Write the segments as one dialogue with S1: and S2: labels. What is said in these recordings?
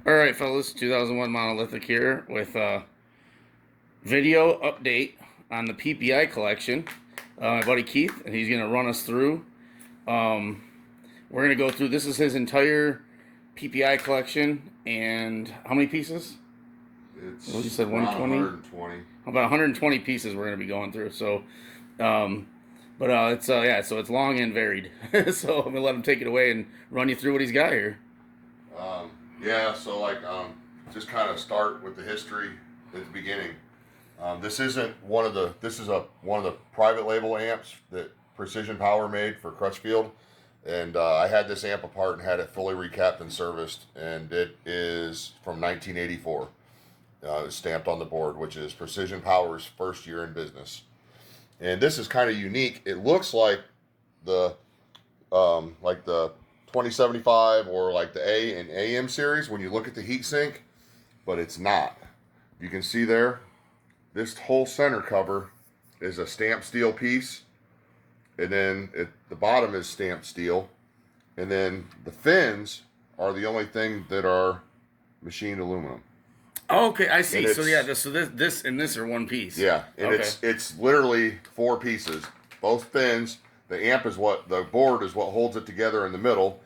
S1: All right, fellas, 2001 Monolithic here with a video update on the PPI collection. My buddy Keith, and he's going to run us through. We're going to go through, this is his entire PPI collection, and how many pieces?
S2: It's
S1: What you said, 120?
S2: 120.
S1: About 120 pieces we're going to be going through. So, so it's long and varied. So I'm going to let him take it away and run you through what he's got here.
S2: Just kind of start with the history at the beginning. This is one of the private label amps that Precision Power made for Crutchfield, and I had this amp apart and had it fully recapped and serviced, and it is from 1984. It's stamped on the board, which is Precision Power's first year in business, and this is kind of unique. It looks like the 2075 or like the A and AM series when you look at the heatsink, but it's not. You can see there, this whole center cover is a stamped steel piece, and then the bottom is stamped steel, and then the fins are the only thing that are machined aluminum.
S1: Oh, okay, I see. So yeah, this and this are one piece.
S2: Yeah, and
S1: okay.
S2: it's literally four pieces, both fins. The amp is the board is what holds it together in the middle,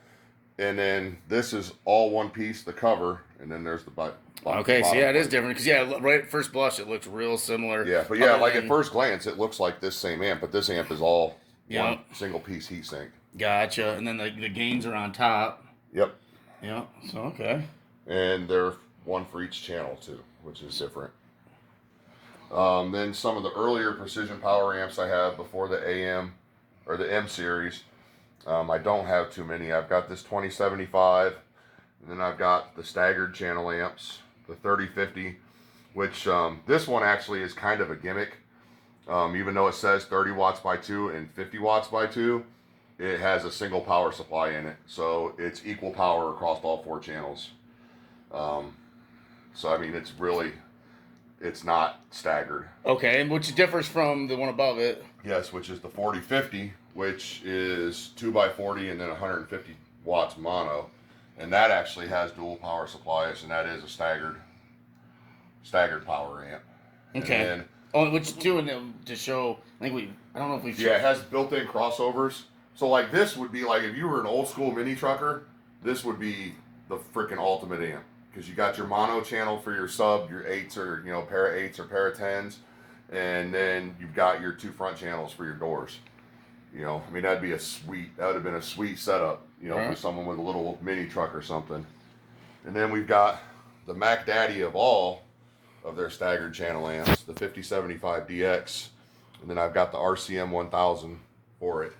S2: and then this is all one piece, the cover, and then there's the bottom.
S1: Okay, so yeah, it is different because right at first blush it looks real similar.
S2: Yeah, but at first glance it looks like this same amp, but this amp is all one single piece heatsink.
S1: Gotcha, and then the gains are on top.
S2: Yep.
S1: Yeah. So okay.
S2: And they're one for each channel too, which is different. Then some of the earlier Precision Power amps I have before the AM or the M series. I don't have too many. I've got this 2075, and then I've got the Staggered channel amps, the 3050, which this one actually is kind of a gimmick. Even though it says 30 watts by 2 and 50 watts by 2, it has a single power supply in it, so it's equal power across all four channels. So I mean, it's not staggered.
S1: Okay, and which differs from the one above it.
S2: Yes, which is the 4050, which is 2x40 and then 150 watts mono, and that actually has dual power supplies, and that is a staggered power amp.
S1: Okay. Which too, and to show, I don't know if we've.
S2: Yeah, it has built-in crossovers. So like this would be like if you were an old school mini trucker, this would be the freaking ultimate amp. Because you got your mono channel for your sub, your 8s or pair of 8s or pair of 10s, and then you've got your two front channels for your doors. I mean that would have been a sweet setup, for someone with a little mini truck or something. And then we've got the Mac Daddy of all of their staggered channel amps, the 5075 DX, and then I've got the RCM 1000 for it.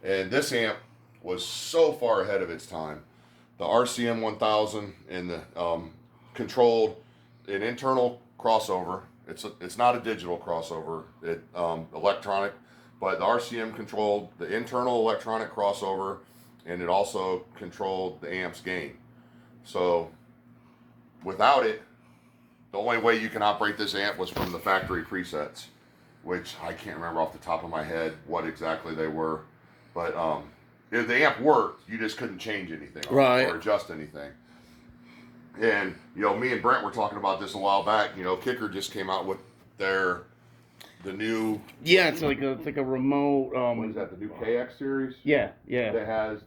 S2: And this amp was so far ahead of its time. The RCM 1000 and the controlled an internal crossover. It's not a digital crossover. It electronic, but the RCM controlled the internal electronic crossover, and it also controlled the amp's gain. So without it, the only way you can operate this amp was from the factory presets, which I can't remember off the top of my head what exactly they were, but if the amp worked, you just couldn't change anything or adjust anything. And me and Brent were talking about this a while back. Kicker just came out with the new.
S1: Yeah, it's like a remote.
S2: What is that? The new KX series.
S1: Yeah.
S2: That has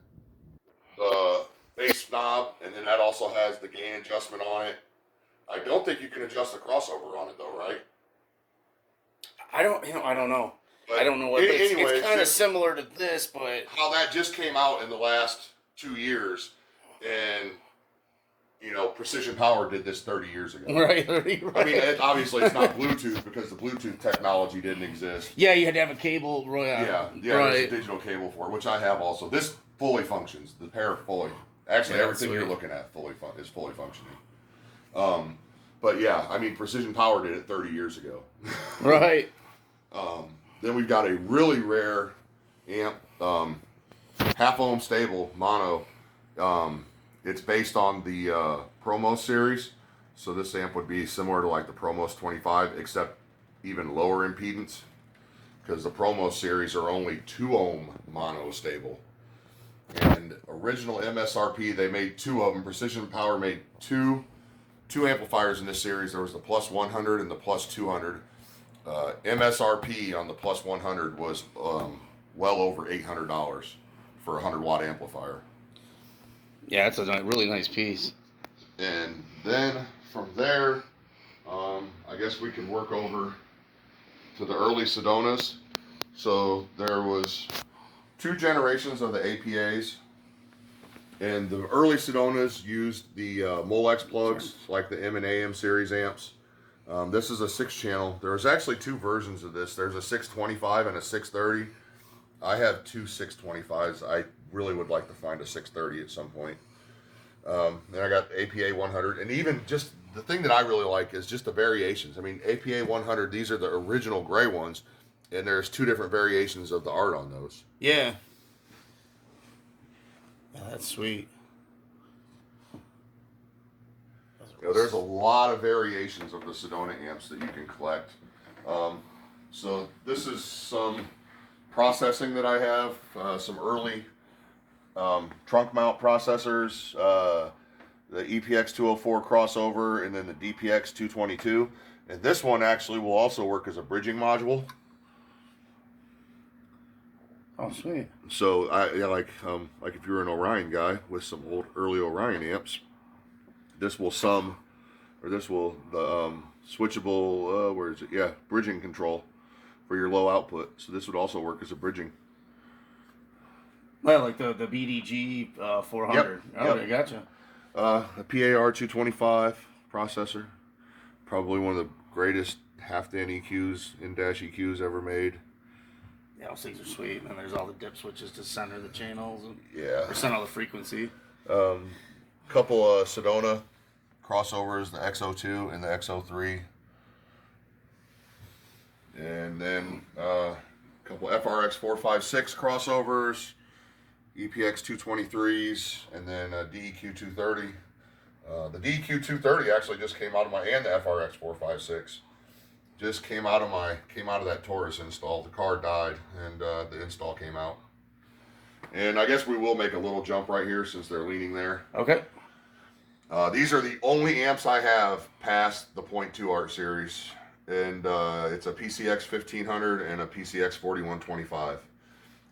S2: the bass knob, and then that also has the gain adjustment on it. I don't think you can adjust the crossover on it though, right?
S1: I don't know. But I don't know what. It's kind of similar to this, but
S2: how that just came out in the last 2 years, and Precision Power did this 30 years ago.
S1: Right.
S2: I mean, obviously it's not Bluetooth because the Bluetooth technology didn't exist.
S1: Yeah, you had to have a cable.
S2: Yeah. There's a digital cable for it, which I have also. This fully functions. The pair fully. Actually, everything you're looking at is fully functioning. But yeah, I mean, Precision Power did it 30 years ago.
S1: Right.
S2: Then we've got a really rare amp, half ohm stable mono. It's based on the Promos series, so this amp would be similar to like the Promos 25, except even lower impedance, because the Promos series are only 2 ohm mono stable. And original MSRP, they made 2 of them. Precision Power made two amplifiers in this series. There was the plus 100 and the plus 200. MSRP on the plus 100 was well over $800 for a 100-watt amplifier.
S1: Yeah, it's a really nice piece.
S2: And then from there, I guess we can work over to the early Sedonas. So there was 2 generations of the APAs, and the early Sedonas used the Molex plugs like the M and AM series amps. This is a 6-channel. There's actually 2 versions of this. There's a 625 and a 630. I have 2 625s. I really would like to find a 630 at some point. Then I got APA 100, and even just the thing that I really like is just the variations. I mean, APA 100, these are the original gray ones, and there's 2 different variations of the art on those.
S1: Yeah. Yeah, that's sweet.
S2: You know, there's a lot of variations of the Sedona amps that you can collect. So this is some processing that I have, some early trunk mount processors, the EPX 204 crossover, and then the DPX 222. And this one actually will also work as a bridging module.
S1: Oh, sweet.
S2: So like if you're an Orion guy with some old early Orion amps, this will the switchable where is it? Yeah, bridging control for your low output. So this would also work as a bridging.
S1: Well, like the BDG 400.
S2: Yep.
S1: Oh, I gotcha.
S2: A PAR 225 processor, probably one of the greatest half-DAN EQs, in-dash EQs ever made.
S1: Yeah, those things are sweet. And there's all the dip switches to center the channels. And,
S2: Yeah.
S1: or center all the frequency.
S2: Couple Sedona crossovers, the XO2 and the XO3. And then a couple FRX 456 crossovers, EPX 223s, and then a DEQ 230. The DEQ 230 actually just came out of and the FRX 456 just came out of that Taurus install. The car died, and the install came out. And I guess we will make a little jump right here since they're leaning there.
S1: Okay.
S2: These are the only amps I have past the .2 Art series, and it's a PCX 1500 and a PCX 4125,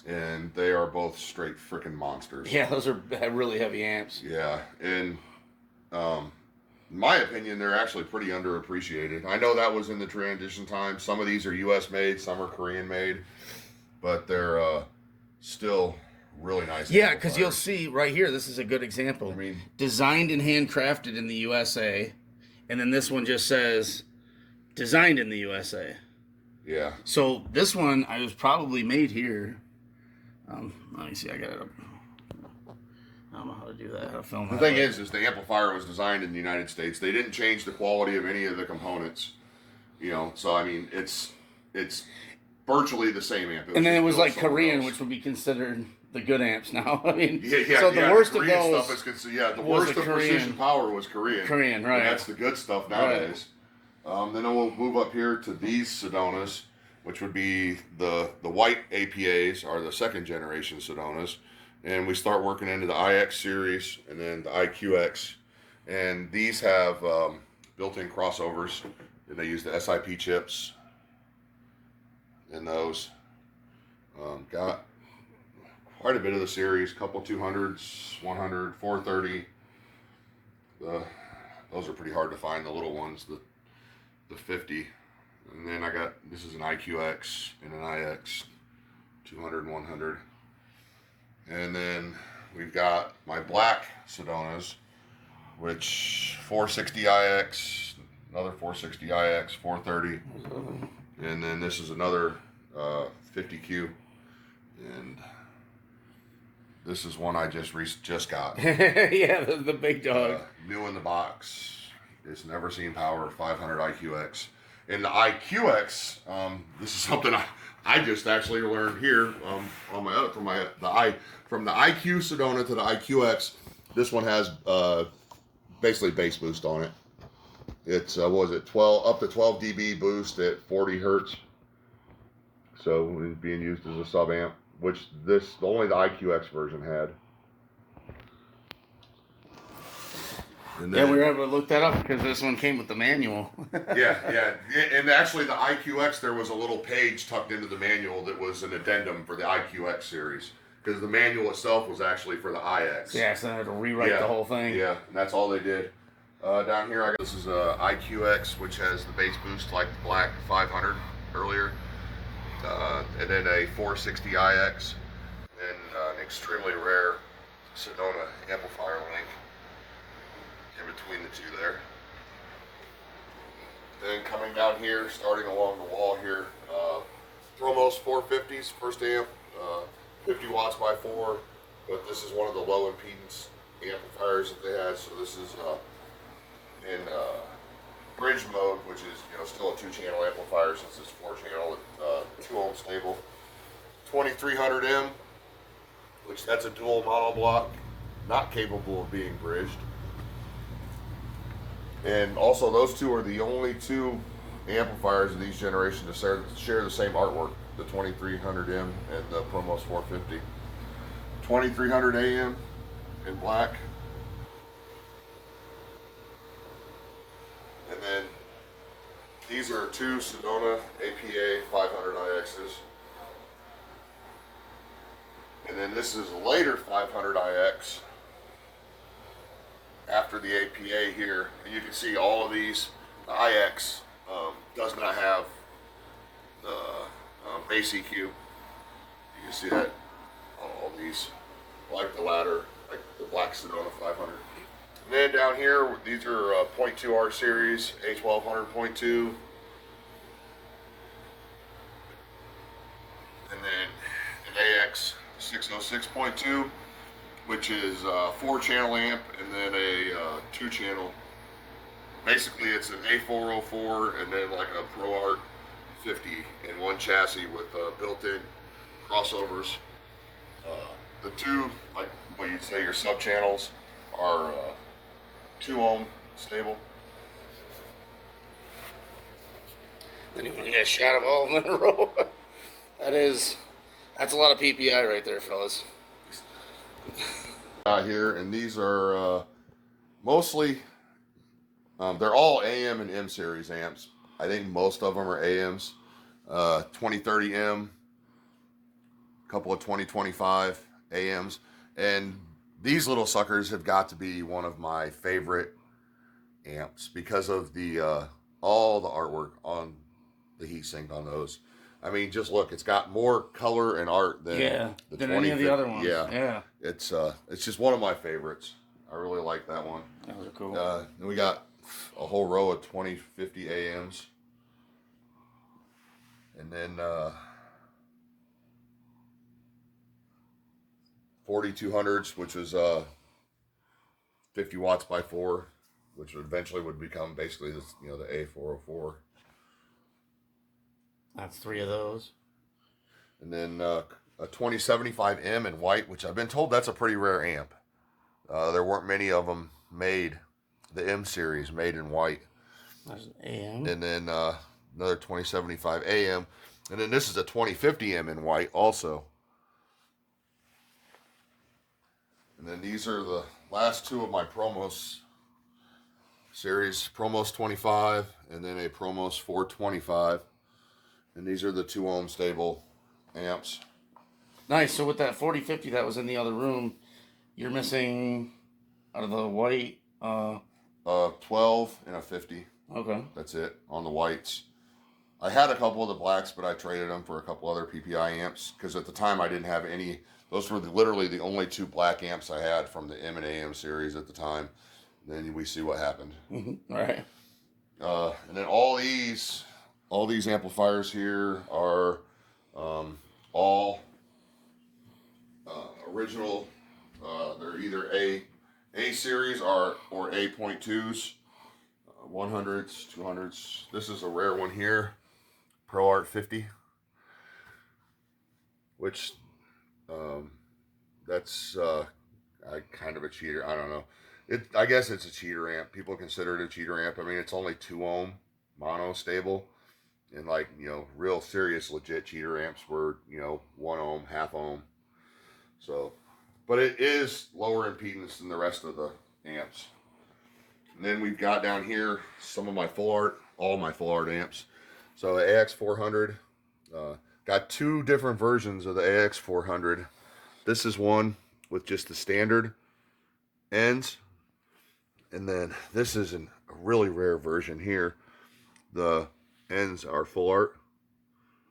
S2: and they are both straight freaking monsters.
S1: Yeah, those are really heavy amps.
S2: Yeah, and in my opinion, they're actually pretty underappreciated. I know that was in the transition time. Some of these are U.S. made, some are Korean made, but they're still really nice.
S1: Yeah, because you'll see right here, this is a good example.
S2: I mean,
S1: designed and handcrafted in the USA, and then this one just says designed in the USA.
S2: Yeah.
S1: So this one, I was probably made here. Let me see, I got it up. I don't know how to do that, how to film that.
S2: The thing is the amplifier was designed in the United States. They didn't change the quality of any of the components. You know, so I mean, it's virtually the same amp.
S1: And then it was like Korean, which would be considered the good amps now. I mean,
S2: so
S1: the worst
S2: the
S1: of
S2: Korean
S1: those
S2: stuff is the worst of Precision Power was Korean.
S1: Korean, right?
S2: And that's the good stuff nowadays. Right. Then we'll move up here to these Sedonas, which would be the white APAs, are the second generation Sedonas, and we start working into the IX series and then the IQX, and these have built-in crossovers, and they use the SIP chips in those. Got quite a bit of the series, couple 200s, 100, 430. Those are pretty hard to find, the little ones, the 50. And then this is an IQX and an IX, 200 and 100. And then we've got my black Sedonas, which 460IX, another 460IX, 430. And then this is another 50Q. And this is one I just got.
S1: Yeah, the big dog.
S2: New in the box. It's never seen power, 500 IQX. And the IQX, this is something I just actually learned here on my from the IQ Sedona to the IQX. This one has basically bass boost on it. It's what was it, 12 up to 12 dB boost at 40 hertz. So it's being used as a sub amp, which only the IQX version had. And
S1: Yeah,
S2: then,
S1: we were able to look that up because this one came with the manual.
S2: yeah. And actually, the IQX, there was a little page tucked into the manual that was an addendum for the IQX series. Because the manual itself was actually for the IX.
S1: Yeah, so I had to rewrite the whole thing.
S2: Yeah, and that's all they did. Down here, this is a IQX, which has the bass boost like the black 500 earlier. And then a 460 IX. And an extremely rare Sedona amplifier link in between the two there. Then coming down here, starting along the wall here, Promos 450s, first amp, 50 watts by 4, but this is one of the low impedance amplifiers that they had, so this is in bridge mode, which is still a 2-channel amplifier since it's 4-channel, 2 ohm stable. 2300M, which that's a dual mono block, not capable of being bridged. And also, those two are the only two amplifiers of these generations to share the same artwork, the 2300M and the Promos 450. 2300AM in black. And then these are two Sedona APA 500 IXs. And then this is a later 500 IX after the APA here, and you can see all of these. The IX does not have the bass EQ. You can see that on all these, like the ladder, like the black Sedona 500. And then down here, these are 0.2R series, A1200.2. And then an AX 606.2. which is a 4-channel amp and then a 2-channel. Basically, it's an A404 and then like a Pro Art 50 in one chassis with built-in crossovers. The two, like what you'd say your sub-channels, are 2 ohm stable.
S1: Then you want to get a shot of all of them in a row. That's a lot of PPI right there, fellas.
S2: Here, and these are mostly they're all AM and M series amps. I think most of them are AMs. 2030M, a couple of 2025 AMs, and these little suckers have got to be one of my favorite amps because of the all the artwork on the heatsink on those. I mean, just look, it's got more color and art than
S1: any of the other ones. Yeah.
S2: It's just one of my favorites. I really like that one.
S1: Those are cool.
S2: Then we got a whole row of 2050 AMs. And then 4200s, which was 50 watts by 4, which eventually would become basically this, the A404.
S1: That's 3 of those.
S2: And then a 2075M in white, which I've been told that's a pretty rare amp. There weren't many of them made, the M series made in white.
S1: That's an AM.
S2: And then another 2075 AM. And then this is a 2050M in white also. And then these are the last two of my Promos series, Promos 25 and then a Promos 425. And these are the 2 ohm stable amps.
S1: Nice. So with that 4050 that was in the other room, you're missing out of the white
S2: 12 and a 50.
S1: Okay.
S2: That's it on the whites. I had a couple of the blacks, but I traded them for a couple other PPI amps because at the time I didn't have any. Those were literally the only 2 black amps I had from the M and AM series at the time. Then we see what happened.
S1: Mm-hmm. All right.
S2: And then all these amplifiers here are all original. They're either A series or A.2s, 100s, 200s. This is a rare one here, Pro Art 50, which that's kind of a cheater. I don't know. I guess it's a cheater amp. People consider it a cheater amp. I mean, it's only 2 ohm mono stable. And real serious legit cheater amps were, 1 ohm, half ohm. So, but it is lower impedance than the rest of the amps. And then we've got down here some of my full art, all my full art amps. So the AX400, got two different versions of the AX400. This is one with just the standard ends. And then this is a really rare version here. The ends are full art.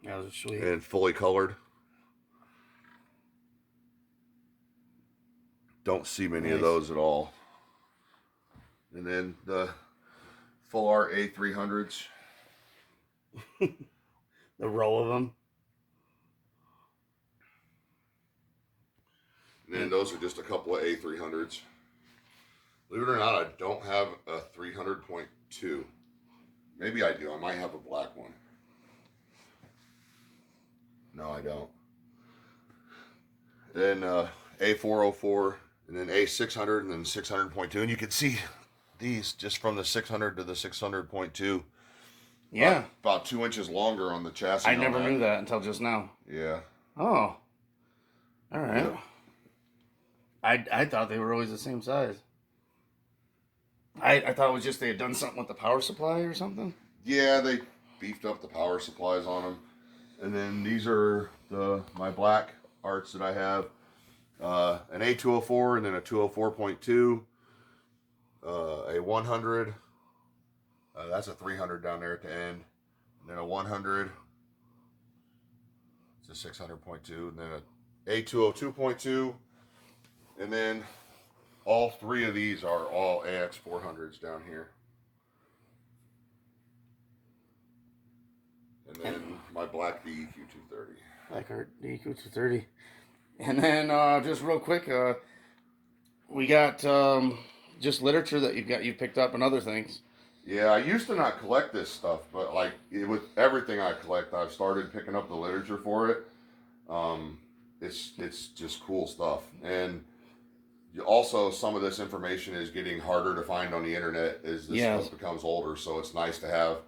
S1: Yeah, those are sweet.
S2: And fully colored. Don't see many of those at all. And then the full art A300s.
S1: The row of them.
S2: And then those are just a couple of A300s. Believe it or not, I don't have a 300.2. Maybe I do. I might have a black one. No, I don't. Then A404, and then A600, and then 600.2. And you can see these just from the 600 to the 600.2.
S1: Yeah.
S2: About 2 inches longer on the chassis.
S1: I never knew that until just now.
S2: Yeah.
S1: Oh. All right.
S2: Yeah.
S1: I thought they were always the same size. I thought it was just they had done something with the power supply or something.
S2: Yeah, they beefed up the power supplies on them. And then these are my black arts that I have. An A204 and then a 204.2. A 100. That's a 300 down there at the end. And then a 100. It's a 600.2. And then a A202.2. And then all three of these are all AX400s down here. And then my black DEQ 230.
S1: Black art DEQ 230. And then just real quick, we got just literature that you've picked up and other things.
S2: Yeah, I used to not collect this stuff, but like with everything I collect, I've started picking up the literature for it. It's just cool stuff. And also, some of this information is getting harder to find on the internet as this stuff becomes older. So it's nice to have,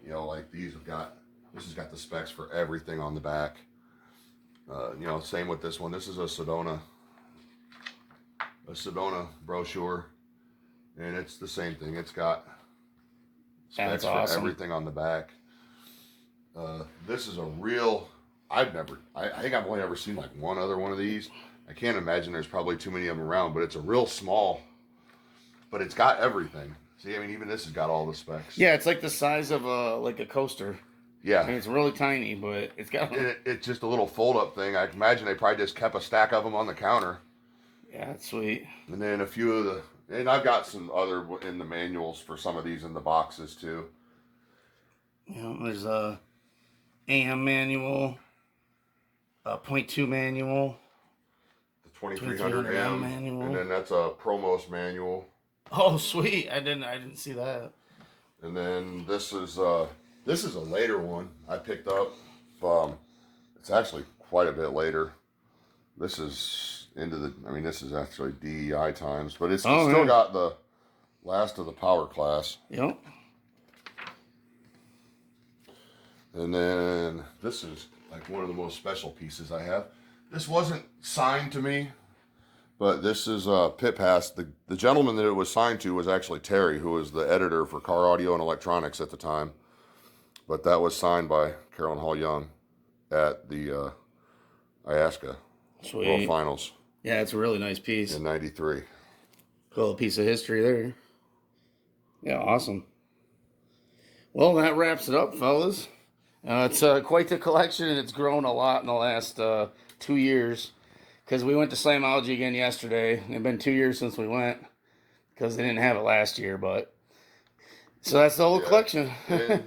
S2: like this has got the specs for everything on the back. Same with this one. This is a Sedona brochure, and it's the same thing. It's got specs for everything on the back. This is a real. I think I've only ever seen like one other one of these. I can't imagine there's probably too many of them around, but it's a real small, but it's got everything. See, I mean, even this has got all the specs.
S1: Yeah, it's like the size of a coaster.
S2: Yeah.
S1: I mean, it's really tiny, but it's got...
S2: It's just a little fold-up thing. I imagine they probably just kept a stack of them on the counter.
S1: Yeah, that's sweet.
S2: And then a few of and I've got some other in the manuals for some of these in the boxes, too.
S1: There's a AM manual, a 0.2 manual.
S2: 2300 M manual, and then that's a Promos manual.
S1: Oh, sweet! I didn't see that.
S2: And then this is a later one I picked up. It's actually quite a bit later. This is this is actually DEI times, but it's still got the last of the power class.
S1: Yep.
S2: And then this is like one of the most special pieces I have. This wasn't signed to me, but this is Pit Pass. The gentleman that it was signed to was actually Terry, who was the editor for Car Audio and Electronics at the time. But that was signed by Carolyn Hall Young at the Iasca World Finals.
S1: Yeah, it's a really nice piece.
S2: In '93.
S1: Cool piece of history there. Yeah, awesome. Well, that wraps it up, fellas. It's quite the collection, and it's grown a lot in the last 2 years. Because we went to Slamology again yesterday. It's been 2 years since we went. Because they didn't have it last year, but... So that's the whole collection.
S2: And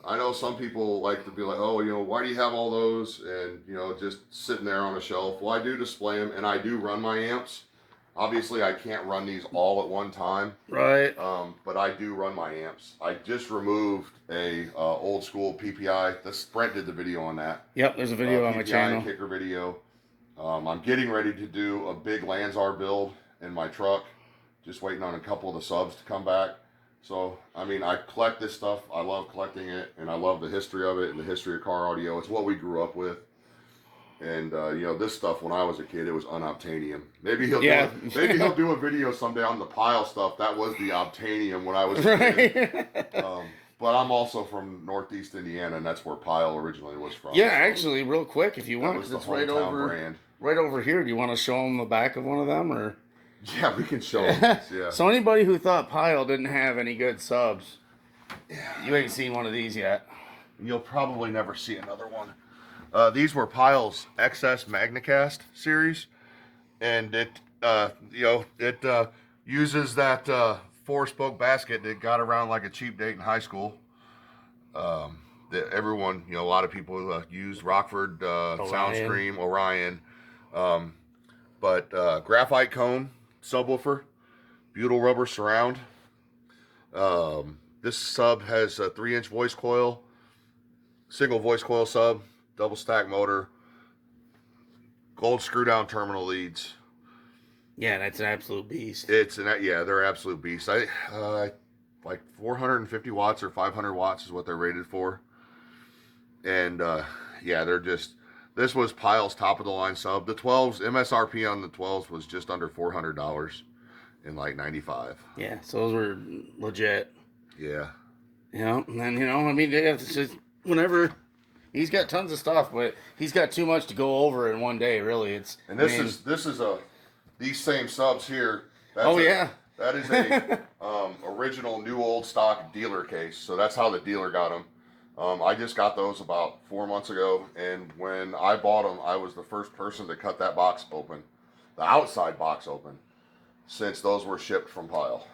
S2: I know some people like to be like, oh, why do you have all those? And, just sitting there on a shelf. Well, I do display them, and I do run my amps. Obviously, I can't run these all at one time.
S1: Right.
S2: But I do run my amps. I just removed a old school PPI. The Sprint did the video on that.
S1: Yep, there's a video on my channel.
S2: PPI kicker video. I'm getting ready to do a big Lanzar build in my truck. Just waiting on a couple of the subs to come back. So, I collect this stuff. I love collecting it, and I love the history of it and the history of car audio. It's what we grew up with. And you know, this stuff when I was a kid, it was unobtainium. Maybe he'll
S1: Yeah.
S2: maybe he'll do a video someday on the Pyle stuff. That was the obtainium when I was a kid.
S1: Right.
S2: But I'm also from Northeast Indiana, and that's where Pyle originally was from.
S1: Yeah,
S2: so
S1: actually, real quick, if you
S2: that
S1: want,
S2: was
S1: 'cause
S2: the
S1: it's
S2: hometown brand.
S1: right over here. Do you want to show them the back of one of them, or?
S2: Yeah, we can show them this, yeah.
S1: So anybody who thought Pyle didn't have any good subs, you ain't seen one of these yet.
S2: You'll probably never see another one. These were Pyle's XS MagnaCast series, and it uses that 4-spoke basket that got around like a cheap date in high school. That everyone, you know, a lot of people use Rockford, Soundscream, Orion, but graphite cone subwoofer, butyl rubber surround. This sub has a 3-inch voice coil, single voice coil sub, double stack motor, gold screw down terminal leads.
S1: Yeah, that's an absolute beast.
S2: They're absolute beasts. Like 450 watts or 500 watts is what they're rated for. And they're just, this was Pyle's top of the line sub. The 12s, MSRP on the 12s was just under $400 in like 95.
S1: Yeah, so those were legit.
S2: Yeah.
S1: You know, and then, you know, I mean, it's just whenever he's got tons of stuff, but he's got too much to go over in one day, really.
S2: These same subs here.
S1: Yeah.
S2: That is a original new old stock dealer case. So that's how the dealer got them. I just got those about 4 months ago, and when I bought them, I was the first person to cut that box open, the outside box open, since those were shipped from Pyle.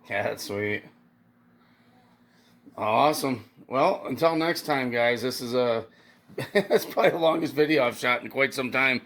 S1: Yeah, that's sweet. Awesome. Well, until next time, guys, this is that's probably the longest video I've shot in quite some time.